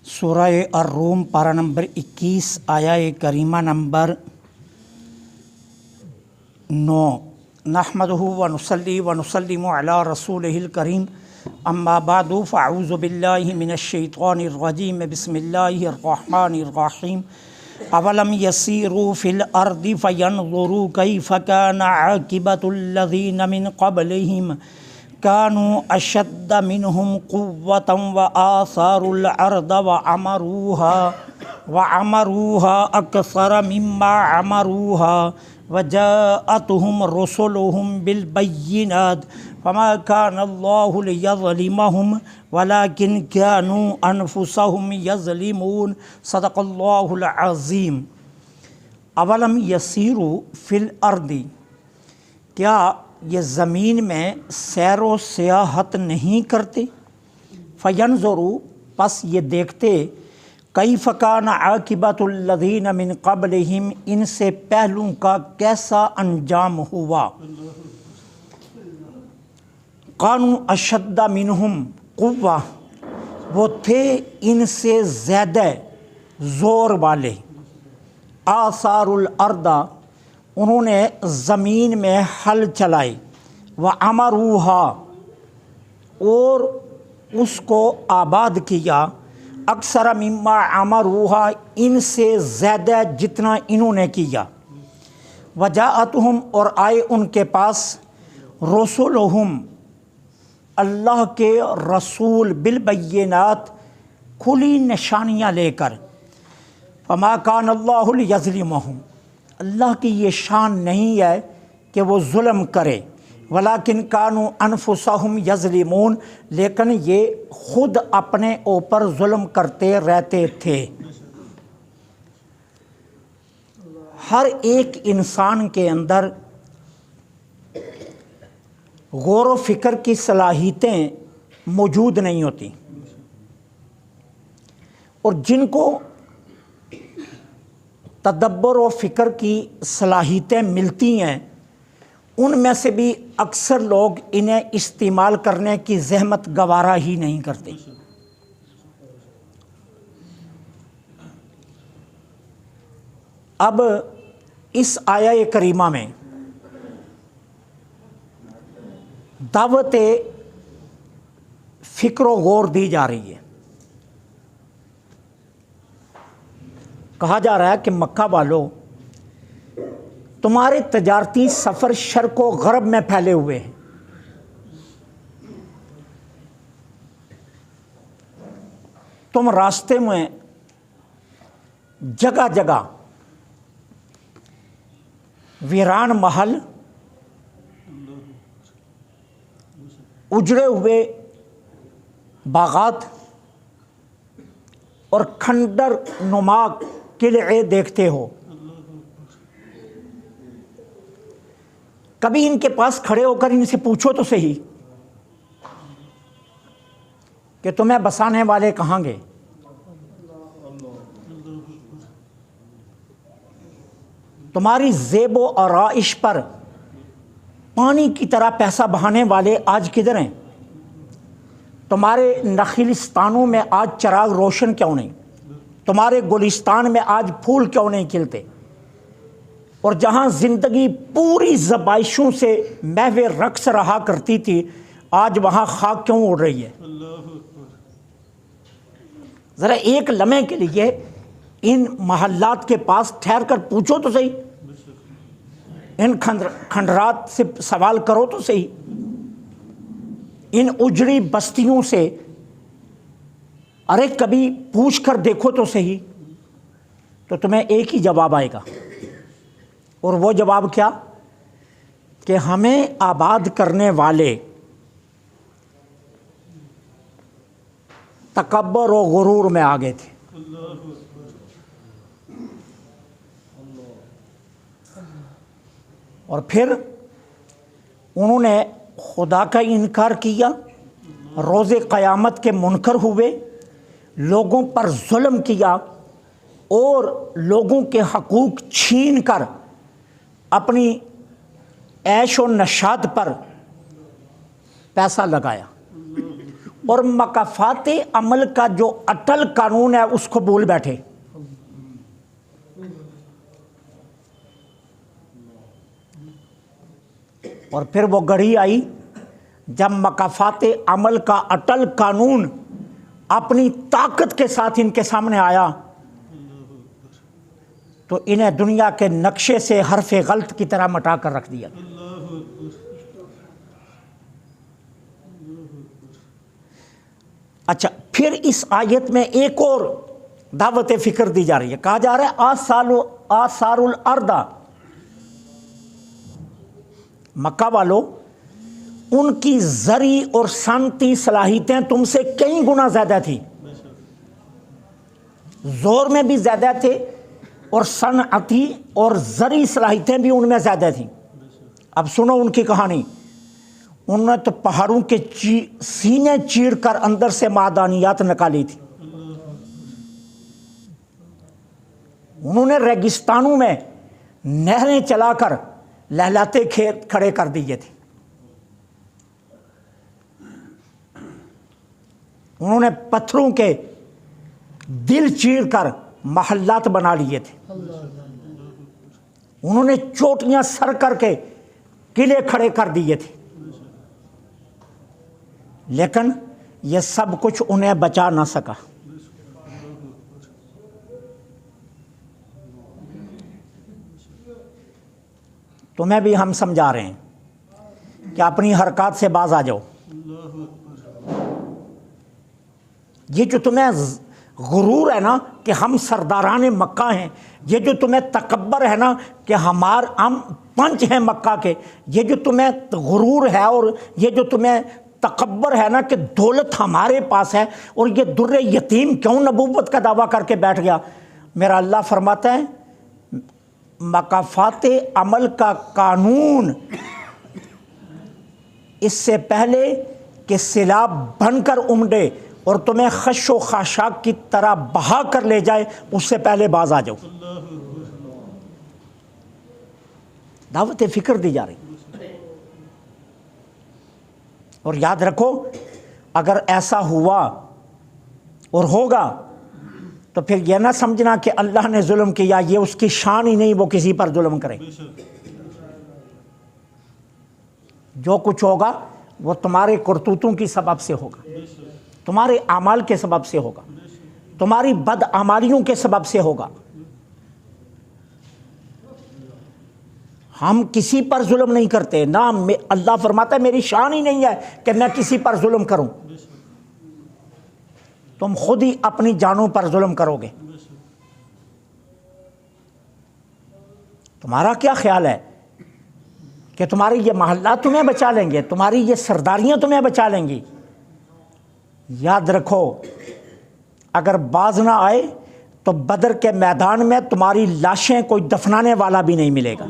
سورہ الروم پارہ نمبر 21 آیہ کریمہ نمبر 9۔ نحمدہ ونصلی ونسلم علی رسولہ الکریم، اما بعد فاعوذ باللہ من الشیطان الرجیم، بسم اللہ الرحمن الرحیم۔ اولم یسیروا فی الارض فینظروا کیف کان عاقبۃ الذین من قبلہم كانوا اشد منهم قوة وآثاروا الارض وعمروها اكثر مما عمروها وجاءتهم رسلهم بالبينات فما كان الله ليظلمهم ولكن كانوا انفسهم يظلمون۔ صدق الله العظیم۔ اولم یسیروا فی الارض، کیا یہ زمین میں سیر و سیاحت نہیں کرتے؟ فینظروا، پس یہ دیکھتے، کیف کان عاقبۃ الذین من قبلہم، ان سے پہلوں کا کیسا انجام ہوا۔ کانوا اشد منہم قوہ، وہ تھے ان سے زیادہ زور والے۔ آثار الارض، انہوں نے زمین میں ہل چلائے۔ وعمروها، اور اس کو آباد کیا۔ اکثر مما عمروها، ان سے زیادہ جتنا انہوں نے کیا۔ وجاءتهم، اور آئے ان کے پاس، رسولہم، اللہ کے رسول، بالبینات، کھلی نشانیاں لے کر۔ فما کان اللہ لیظلمہم، اللہ کی یہ شان نہیں ہے کہ وہ ظلم کرے۔ ولیکن کانوا انفسہم یظلمون، لیکن یہ خود اپنے اوپر ظلم کرتے رہتے تھے۔ ہر ایک انسان کے اندر غور و فکر کی صلاحیتیں موجود نہیں ہوتی، اور جن کو تدبر و فکر کی صلاحیتیں ملتی ہیں، ان میں سے بھی اکثر لوگ انہیں استعمال کرنے کی زحمت گوارا ہی نہیں کرتے۔ اب اس آیہ کریمہ میں دعوت فکر و غور دی جا رہی ہے۔ کہا جا رہا ہے کہ مکہ والو، تمہارے تجارتی سفر شرق و غرب میں پھیلے ہوئے ہیں، تم راستے میں جگہ جگہ ویران محل، اجڑے ہوئے باغات اور کھنڈر نما قلعے دیکھتے ہو۔ کبھی ان کے پاس کھڑے ہو کر ان سے پوچھو تو صحیح کہ تمہیں بسانے والے کہاں گے؟ تمہاری زیب و آرائش پر پانی کی طرح پیسہ بہانے والے آج کدھر ہیں؟ تمہارے نخلستانوں میں آج چراغ روشن کیوں نہیں؟ تمہارے گلستان میں آج پھول کیوں نہیں کھلتے؟ اور جہاں زندگی پوری زبائشوں سے محو رقص رہا کرتی تھی، آج وہاں خاک کیوں اڑ رہی ہے؟ ذرا ایک لمحے کے لیے ان محلات کے پاس ٹھہر کر پوچھو تو صحیح، ان کھنڈرات سے سوال کرو تو صحیح، ان اجڑی بستیوں سے ارے کبھی پوچھ کر دیکھو تو صحیح، تو تمہیں ایک ہی جواب آئے گا، اور وہ جواب کیا؟ کہ ہمیں آباد کرنے والے تکبر و غرور میں آ گئے تھے۔ اور پھر انہوں نے خدا کا انکار کیا، روز قیامت کے منکر ہوئے، لوگوں پر ظلم کیا، اور لوگوں کے حقوق چھین کر اپنی عیش و نشاط پر پیسہ لگایا۔ اور مکافات عمل کا جو اٹل قانون ہے اس کو بھول بیٹھے۔ اور پھر وہ گھڑی آئی جب مکافات عمل کا اٹل قانون اپنی طاقت کے ساتھ ان کے سامنے آیا تو انہیں دنیا کے نقشے سے حرف غلط کی طرح مٹا کر رکھ دیا۔ اچھا، پھر اس آیت میں ایک اور دعوت فکر دی جا رہی ہے، کہا جا رہا ہے آثار الارض، مکہ والو ان کی زرعی اور صنعتی صلاحیتیں تم سے کئی گنا زیادہ تھی، زور میں بھی زیادہ تھے اور صنعتی اور زرعی صلاحیتیں بھی ان میں زیادہ تھیں۔ اب سنو ان کی کہانی، انہوں نے تو پہاڑوں کے سینے چیر کر اندر سے معدنیات نکالی تھی، انہوں نے ریگستانوں میں نہریں چلا کر لہلاتے کھیت کھڑے کر دیے تھے، انہوں نے پتھروں کے دل چیر کر محلات بنا لیے تھے، انہوں نے چوٹیاں سر کر کے قلعے کھڑے کر دیے تھے، لیکن یہ سب کچھ انہیں بچا نہ سکا۔ تمہیں بھی ہم سمجھا رہے ہیں کہ اپنی حرکات سے باز آ جاؤ۔ یہ جو تمہیں غرور ہے نا کہ ہم سرداران مکہ ہیں، یہ جو تمہیں تکبر ہے نا کہ ہم پنچ ہیں مکہ کے، یہ جو تمہیں غرور ہے اور یہ جو تمہیں تکبر ہے نا کہ دولت ہمارے پاس ہے، اور یہ در یتیم کیوں نبوت کا دعویٰ کر کے بیٹھ گیا، میرا اللہ فرماتا ہے مکافات عمل کا قانون اس سے پہلے کہ سیلاب بن کر امڑے اور تمہیں خش و خاشاک کی طرح بہا کر لے جائے، اس سے پہلے باز آ جاؤ۔ دعوت فکر دی جا رہی، اور یاد رکھو اگر ایسا ہوا اور ہوگا تو پھر یہ نہ سمجھنا کہ اللہ نے ظلم کیا، یہ اس کی شان ہی نہیں وہ کسی پر ظلم کرے۔ جو کچھ ہوگا وہ تمہارے کرتوتوں کی سبب سے ہوگا، تمہارے اعمال کے سبب سے ہوگا، تمہاری بدعمالیوں کے سبب سے ہوگا۔ ہم کسی پر ظلم نہیں کرتے، نہ اللہ فرماتا ہے میری شان ہی نہیں ہے کہ میں کسی پر ظلم کروں، تم خود ہی اپنی جانوں پر ظلم کرو گے۔ تمہارا کیا خیال ہے کہ تمہارے یہ محلات تمہیں بچا لیں گے، تمہاری یہ سرداریاں تمہیں بچا لیں گی؟ یاد رکھو اگر باز نہ آئے تو بدر کے میدان میں تمہاری لاشیں کوئی دفنانے والا بھی نہیں ملے گا۔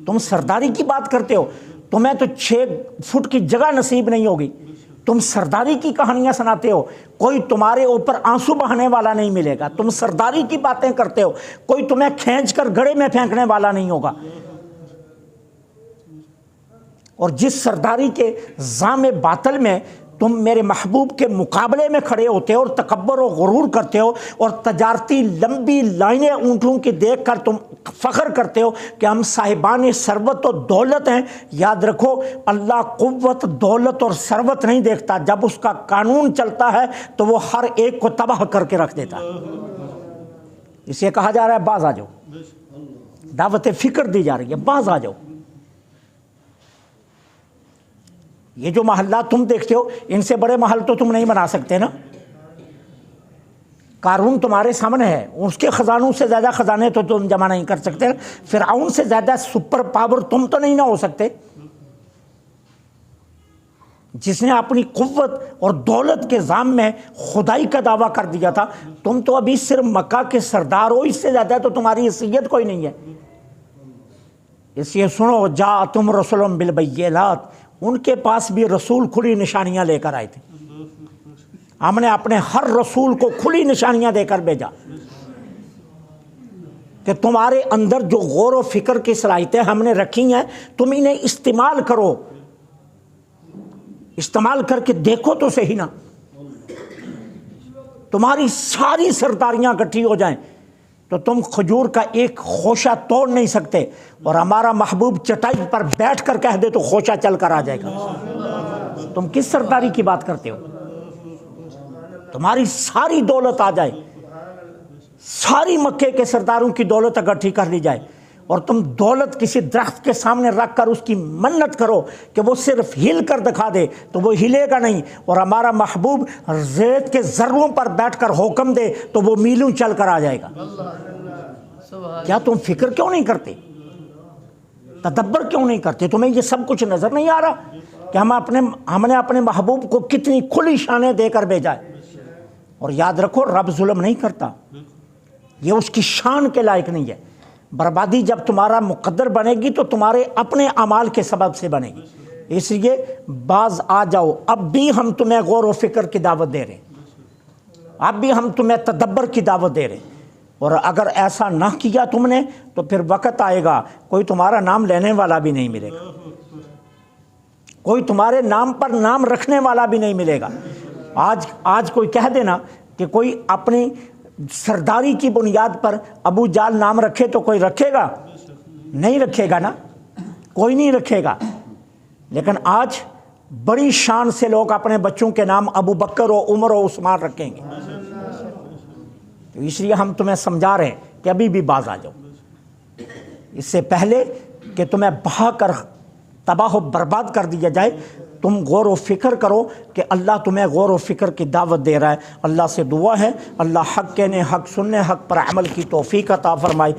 تم سرداری کی بات کرتے ہو، تمہیں تو 6 فٹ کی جگہ نصیب نہیں ہوگی، تم سرداری کی کہانیاں سناتے ہو، کوئی تمہارے اوپر آنسو بہانے والا نہیں ملے گا، تم سرداری کی باتیں کرتے ہو، کوئی تمہیں کھینچ کر گڑھے میں پھینکنے والا نہیں ہوگا۔ اور جس سرداری کے زام باطل میں تم میرے محبوب کے مقابلے میں کھڑے ہوتے ہو اور تکبر و غرور کرتے ہو اور تجارتی لمبی لائنیں اونٹوں کی دیکھ کر تم فخر کرتے ہو کہ ہم صاحبان ثروت و دولت ہیں، یاد رکھو اللہ قوت، دولت اور ثروت نہیں دیکھتا، جب اس کا قانون چلتا ہے تو وہ ہر ایک کو تباہ کر کے رکھ دیتا ہے۔ اسے کہا جا رہا ہے باز آ جاؤ، دعوت فکر دی جا رہی ہے، باز آ جاؤ۔ یہ جو محلات تم دیکھتے ہو ان سے بڑے محل تو تم نہیں بنا سکتے نا۔ قارون تمہارے سامنے ہے، اس کے خزانوں سے زیادہ خزانے تو تم جمع نہیں کر سکتے، فرعون سے زیادہ سپر پاور تم تو نہیں نہ ہو سکتے، جس نے اپنی قوت اور دولت کے زام میں خدائی کا دعویٰ کر دیا تھا۔ تم تو ابھی صرف مکہ کے سردار ہو، اس سے زیادہ تو تمہاری حیثیت کوئی نہیں ہے۔ اس لیے سنو، جاءتم رسول بالبینات، ان کے پاس بھی رسول کھلی نشانیاں لے کر آئے تھے، ہم نے اپنے ہر رسول کو کھلی نشانیاں دے کر بھیجا کہ تمہارے اندر جو غور و فکر کی صلاحیتیں ہم نے رکھی ہیں تم انہیں استعمال کرو، استعمال کر کے دیکھو تو صحیح نا، تمہاری ساری سرداریاں اکٹھی ہو جائیں تو تم کھجور کا ایک خوشہ توڑ نہیں سکتے، اور ہمارا محبوب چٹائی پر بیٹھ کر کہہ دے تو خوشہ چل کر آ جائے گا۔ تم کس سرداری کی بات کرتے ہو؟ تمہاری ساری دولت آ جائے، ساری مکے کے سرداروں کی دولت اکٹھی کر لی جائے، اور تم دولت کسی درخت کے سامنے رکھ کر اس کی منت کرو کہ وہ صرف ہل کر دکھا دے تو وہ ہلے گا نہیں، اور ہمارا محبوب ریت کے ذروں پر بیٹھ کر حکم دے تو وہ میلوں چل کر آ جائے گا۔ کیا تم فکر کیوں نہیں کرتے؟ تدبر کیوں نہیں کرتے؟ تمہیں یہ سب کچھ نظر نہیں آ رہا کہ ہم نے اپنے محبوب کو کتنی کھلی شانیں دے کر بھیجا ہے؟ اور یاد رکھو، رب ظلم نہیں کرتا، یہ اس کی شان کے لائق نہیں ہے۔ بربادی جب تمہارا مقدر بنے گی تو تمہارے اپنے اعمال کے سبب سے بنے گی، اس لیے باز آ جاؤ، اب بھی ہم تمہیں غور و فکر کی دعوت دے رہے ہیں، اب بھی ہم تمہیں تدبر کی دعوت دے رہے ہیں، اور اگر ایسا نہ کیا تم نے تو پھر وقت آئے گا کوئی تمہارا نام لینے والا بھی نہیں ملے گا، کوئی تمہارے نام پر نام رکھنے والا بھی نہیں ملے گا۔ آج کوئی کہہ دینا کہ کوئی اپنی سرداری کی بنیاد پر ابو جال نام رکھے تو کوئی رکھے گا؟ نہیں رکھے گا نا، کوئی نہیں رکھے گا۔ لیکن آج بڑی شان سے لوگ اپنے بچوں کے نام ابو بکر و عمر و عثمان رکھیں گے، تو اس لیے ہم تمہیں سمجھا رہے ہیں کہ ابھی بھی باز آ جاؤ، اس سے پہلے کہ تمہیں بہا کر تباہ و برباد کر دیا جائے۔ تم غور و فکر کرو کہ اللہ تمہیں غور و فکر کی دعوت دے رہا ہے۔ اللہ سے دعا ہے اللہ حق کہنے، حق سننے، حق پر عمل کی توفیق عطا فرمائے۔